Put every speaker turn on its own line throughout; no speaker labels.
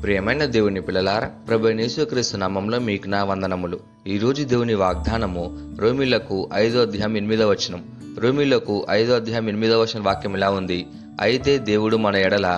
ప్రియమైన దేవుని పిల్లలారా, ప్రభువైన యేసుక్రీస్తు నామంలో మీకు నా వందనములు. ఈ రోజు దేవుని వాగ్దానము రోమీయులకు 5:8 రోమీయులకు 5:8 వాక్యం ఇలా ఉంది. అయితే దేవుడు మన ఎడల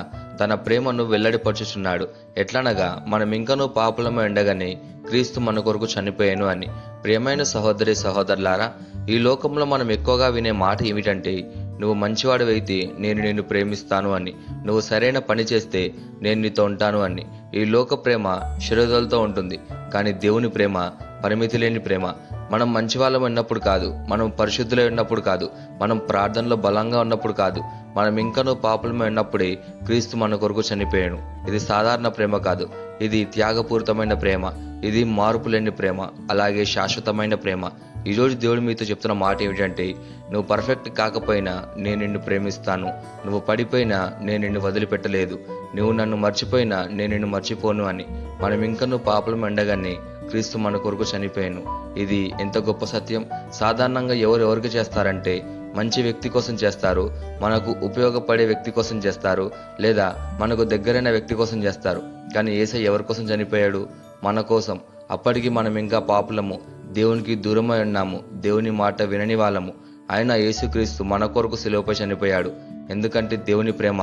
తన ప్రేమను వెల్లడిపరచుచున్నాడు, ఎట్లనగా మనమింకనూ పాపులము ఉండగానే క్రీస్తు మన కొరకు చనిపోయాను అని. ప్రియమైన సహోదరి సహోదరులారా, ఈ లోకంలో మనం ఎక్కువగా వినే మాట ఏమిటంటే, నువ్వు మంచివాడివైతే నేను నిన్ను ప్రేమిస్తాను అని, నువ్వు సరైన పని చేస్తే నేను నీతో ఉంటాను అని. ఈ లోక ప్రేమ శరీరాలతో ఉంటుంది, కానీ దేవుని ప్రేమ పరిమితి లేని ప్రేమ. మనం మంచి వాళ్ళం ఉన్నప్పుడు కాదు, మనం పరిశుద్ధులై ఉన్నప్పుడు కాదు, మనం ప్రార్థనలో బలంగా ఉన్నప్పుడు కాదు, మనం ఇంకనూ పాపులమై ఉన్నప్పుడే క్రీస్తు మన కొరకు చనిపోయాడు. ఇది సాధారణ ప్రేమ కాదు, ఇది త్యాగపూరితమైన ప్రేమ, ఇది మార్పు లేని ప్రేమ, అలాగే శాశ్వతమైన ప్రేమ. ఈరోజు దేవుడు మీతో చెప్తున్న మాట ఏమిటంటే, నువ్వు పర్ఫెక్ట్ కాకపోయినా నేను నిన్ను ప్రేమిస్తాను, నువ్వు పడిపోయినా నేను నిన్ను వదిలిపెట్టలేదు, నువ్వు నన్ను మర్చిపోయినా నేను నిన్ను మర్చిపోను అని. మనం ఇంకనూ పాపలం ఉండగానే క్రీస్తు మన కొరకు చనిపోయాను. ఇది ఎంత గొప్ప సత్యం. సాధారణంగా ఎవరికి చేస్తారంటే, మంచి వ్యక్తి కోసం చేస్తారు, మనకు ఉపయోగపడే వ్యక్తి కోసం చేస్తారు, లేదా మనకు దగ్గరైన వ్యక్తి కోసం చేస్తారు. కానీ యేసయ్య ఎవరి కోసం చనిపోయాడు? మన కోసం. అప్పటికి మనం ఇంకా పాపులము, దేవునికి దూరమై ఉన్నాము, దేవుని మాట వినని వాళ్ళము. ఆయన యేసుక్రీస్తు మన కొరకు శిలువపై చనిపోయాడు. ఎందుకంటే దేవుని ప్రేమ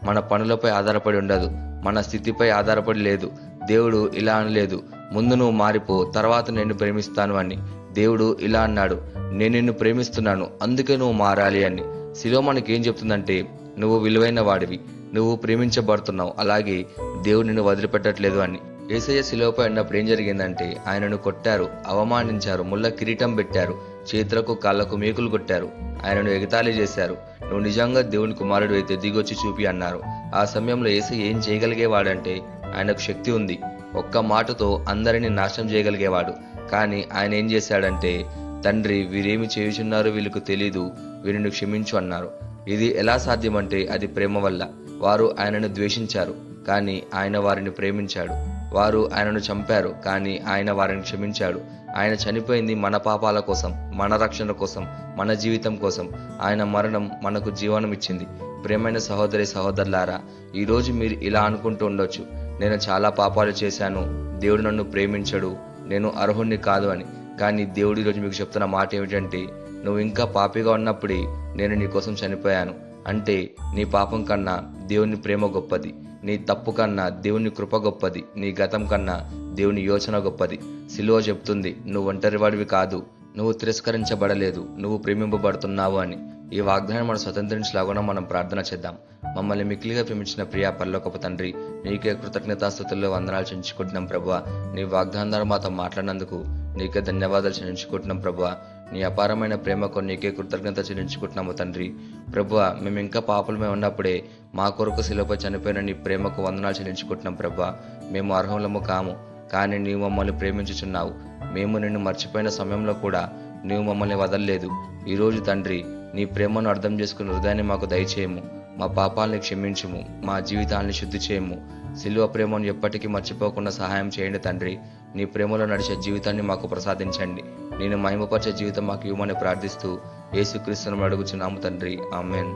మన పనులపై ఆధారపడి ఉండదు, మన స్థితిపై ఆధారపడి లేదు. దేవుడు ఇలా అనలేదు, ముందు నువ్వు మారిపో, తర్వాత నేను ప్రేమిస్తాను అని. దేవుడు ఇలా అన్నాడు, నేను నిన్ను ప్రేమిస్తున్నాను, అందుకే నువ్వు మారాలి అని. శిలువ మనకేం చెప్తుందంటే, నువ్వు విలువైన వాడివి, నువ్వు ప్రేమించబడుతున్నావు, అలాగే దేవుడు నిన్ను వదిలిపెట్టట్లేదు అని. యేసయ్య శిలువపై ఉన్నప్పుడు ఏం జరిగిందంటే, ఆయనను కొట్టారు, అవమానించారు, ముళ్ళ కిరీటం పెట్టారు, చేతులకు కాళ్లకు మేకులు కొట్టారు, ఆయనను ఎగతాళి చేశారు. నువ్వు నిజంగా దేవుని కుమారుడు అయితే దిగొచ్చి చూపి అన్నారు. ఆ సమయంలో యేసయ్య ఏం చేయగలిగేవాడంటే, ఆయనకు శక్తి ఉంది, ఒక్క మాటతో అందరినీ నాశనం చేయగలిగేవాడు. కానీ ఆయన ఏం చేశాడంటే, తండ్రి, వీరేమి చేయుచున్నారో వీళ్ళకు తెలీదు, వీరిని క్షమించు అన్నారు. ఇది ఎలా సాధ్యమంటే, అది ప్రేమ వల్ల. వారు ఆయనను ద్వేషించారు, కానీ ఆయన వారిని ప్రేమించాడు. వారు ఆయనను చంపారు, కానీ ఆయన వారిని క్షమించాడు. ఆయన చనిపోయింది మన పాపాల కోసం, మన రక్షణ కోసం, మన జీవితం కోసం. ఆయన మరణం మనకు జీవనం ఇచ్చింది. ప్రియమైన సహోదరి సహోదరులారా, ఈరోజు మీరు ఇలా అనుకుంటూ ఉండొచ్చు, నేను చాలా పాపాలు చేశాను, దేవుడు నన్ను ప్రేమించడు, నేను అర్హుణ్ణి కాదు అని. కానీ దేవుడు ఈరోజు మీకు చెప్తున్న మాట ఏమిటంటే, నువ్వు ఇంకా పాపిగా ఉన్నప్పుడే నేను నీ కోసం చనిపోయాను. అంటే నీ పాపం కన్నా దేవుని ప్రేమ గొప్పది, నీ తప్పు కన్నా దేవుని కృప గొప్పది, నీ గతం కన్నా దేవుని యోచన గొప్పది. సిలువ చెప్తుంది, నువ్వు ఒంటరివాడివి కాదు, నువ్వు తిరస్కరించబడలేదు, నువ్వు ప్రేమింపబడుతున్నావు అని. ఈ వాగ్దానం మనం స్వతంత్రించలాగా మనం ప్రార్థన చేద్దాం. మమ్మల్ని మిక్కిలిగా ప్రేమించిన ప్రియా పరలోకపు తండ్రి, నీకే కృతజ్ఞతాస్తుతుల్లో వందనాలు చెల్లించుకుంటున్నాం ప్రభువా. నీ వాగ్దానం ద్వారా మాతో మాట్లాడినందుకు నీకే ధన్యవాదాలు చెల్లించుకుంటున్నాం ప్రభువా. నీ అపారమైన ప్రేమకు నీకే కృతజ్ఞత చెల్లించుకుంటున్నాము తండ్రి. ప్రభువా, మేము ఇంకా పాపలమే ఉన్నప్పుడే మా కొరకు శిలువపై చనిపోయిన నీ ప్రేమకు వందనాలు చెల్లించుకుంటున్నాం ప్రభువా. మేము అర్హులము కాము, కానీ నీవు మమ్మల్ని ప్రేమించుచున్నావు. మేము నిన్ను మర్చిపోయిన సమయంలో కూడా నీవు మమ్మల్ని వదలలేదు. ఈరోజు తండ్రి, నీ ప్రేమను అర్థం చేసుకుని హృదయాన్ని మాకు దయచేయము, మా పాపాలని క్షమించుము, మా జీవితాన్ని శుద్ధి చేయము. సిలువ ప్రేమను ఎప్పటికీ మర్చిపోకుండా సహాయం చేయండి తండ్రి. నీ ప్రేమలో నడిచే జీవితాన్ని మాకు ప్రసాదించండి. నేను మహిమపరిచే జీవితం మాకు ఇవ్వమని ప్రార్థిస్తూ యేసుక్రీస్తును అడుగుచున్నాము తండ్రి. ఆమేన్.